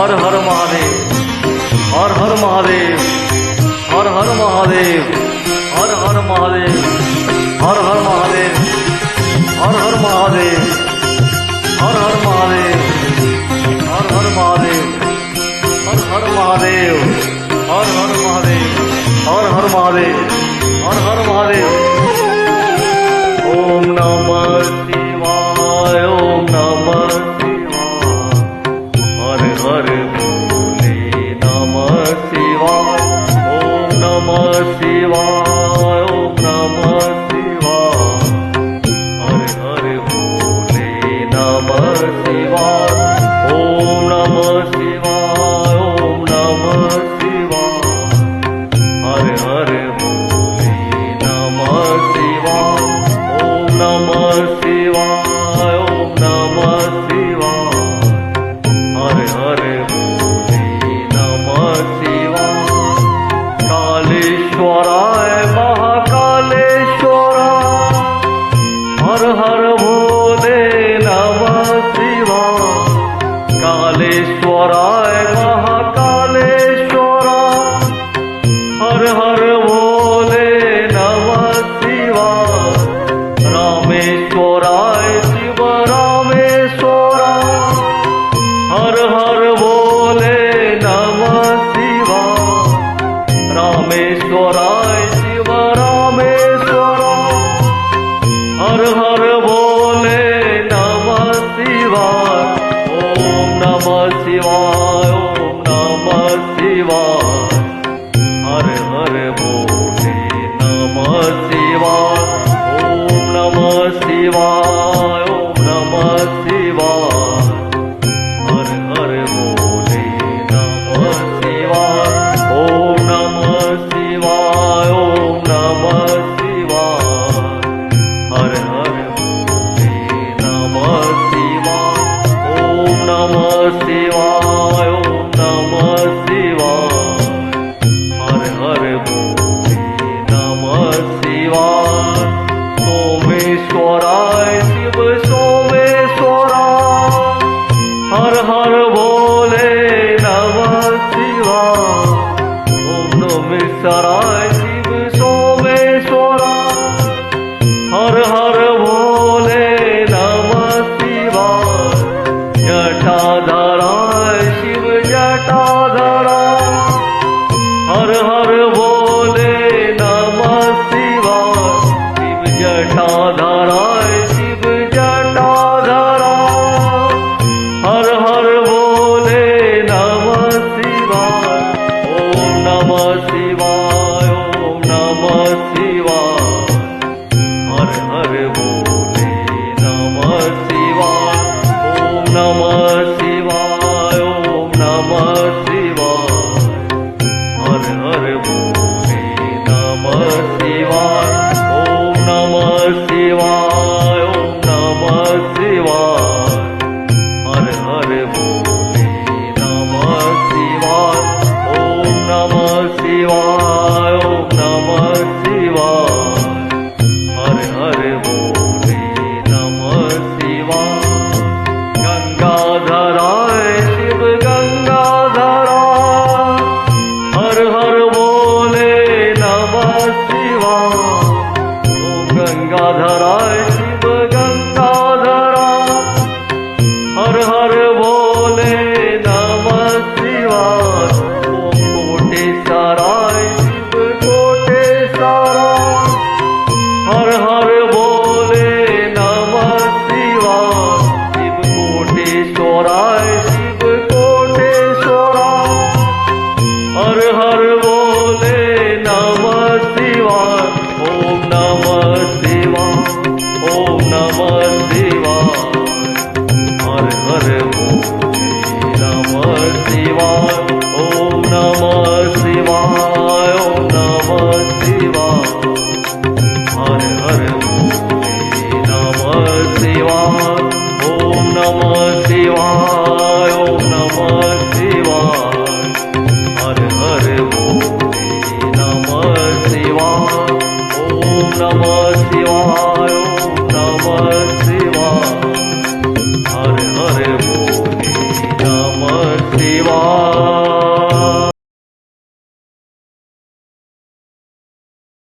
હર હર મહાદેવ, હર હર મહાદેવ, હર હર મહાદેવ, હર હર મહાદેવ, હર હર મહાદેવ, હર હર મહાદેવ, હર હર મહાદેવ, હર હર મહાદેવ, હર હર મહાદેવ, હર હર મહાદેવ, હર હર મહાદેવ, હર હર મહાદેવ. ઓમ નમઃ શિવાય, ઓમ નમઃ શિવાય, હર હર ભોલે નમઃ શિવાય. ઓમ નમઃ શિવાય, ઓમ નમઃ શિવાય, હર હર ભોલે નમઃ શિવાય. ઓમ નમઃ શિવાય, ઓમ નમઃ શિવાય, હર હર ભોલે નમઃ શિવાય. ઓમ નમઃ શિવાય, ઓમ નમઃ શિવાય, હર હર ભોલે નમઃ શિવાય. કાલેશ્વરાય મહાકાલેશ્વરાય, હર હર ભોલે નમઃ શિવાય. કાલેશ્વરાય મહાકાલેશ્વરાય, હર હર ભોલે નમઃ શિવાય. રામેશ્વરાય શિવ રામેશ્વરાય, હર હર ભોલે નમઃ શિવાય. રામેશ્વરાય શિવ રામેશ્વરાય, હર હર ભોલે નમઃ શિવાય. ઓમ નમઃ શિવાય, ઓમ નમઃ શિવાય, હર હર ભોલે નમઃ શિવાય. ઓમ નમઃ શિવાય, ઓમ નમઃ શિવાય, હર હર ભોલે નમઃ શિવાય. ઓમ નમઃ શિવાય, ઓમ નમઃ શિવાય, હર હર ભોલે નમઃ શિવાય. ઓમ નમઃ શિવાય, ઓમ નમઃ શિવાય, હર હર ભોલે નમઃ શિવાય. સોમેશ્વરાય શિવ સોમેશ્વરાય, હર હર ભોલે નમઃ શિવાય. ઓમ નમેશ્વરાય શિવ સોમેશ્વરાય, હર હર ભોલે નમઃ શિવાય. જટાધરાય શિવ જટાધરાય, હર હર ભોલે નમઃ શિવાય. શિવ જટાધરાય શિવ જટાધરાય, હર હર ભોલે નમઃ શિવાય. ઓમ નમઃ શિવાય, ઓમ નમઃ શિવાય, હર હર ભોલે નમઃ શિવાય. ઓમ નમઃ શિવાય, ઓમ નમઃ શિવાય, હર હર ભોલે નમઃ શિવાય. ઓમ નમઃ શિવાય, ઓમ નમઃ શિવાય, હર હર ભોલે નમઃ શિવાય. ઓમ નમઃ શિવાય, ઓમ નમઃ શિવાય, હર હર ભોલે નમઃ શિવાય. ગંગાધરાય શિવ ગંગાધરાય, હર હર ભોલે નમઃ શિવાય. ઓમ ગંગાધરાય શિવ ગંગાધરાય, હર હર ભોલે નમઃ શિવાય. ઓમ કોટેશ્વરાય શિવ કોટેશ્વરાય, હર હર ભોલે નમઃ શિવાય. શિવ કોટેશ્વરાય શિવ કોટેશ્વરાય, હર હર ભોલે નમઃ શિવાય. ઓમ નમઃ શિવાય, ઓમ નમઃ શિવાય, હર હર ભોલે નમઃ શિવાય. ઓમ નમઃ શિવાય, ઓમ નમઃ શિવાય, હર હર ભોલે નમઃ શિવાય. ઓમ નમઃ શિવાય, ઓમ નમઃ શિવાય, હર હર ભોલે નમઃ શિવાય. ઓમ નમઃ શિવાય.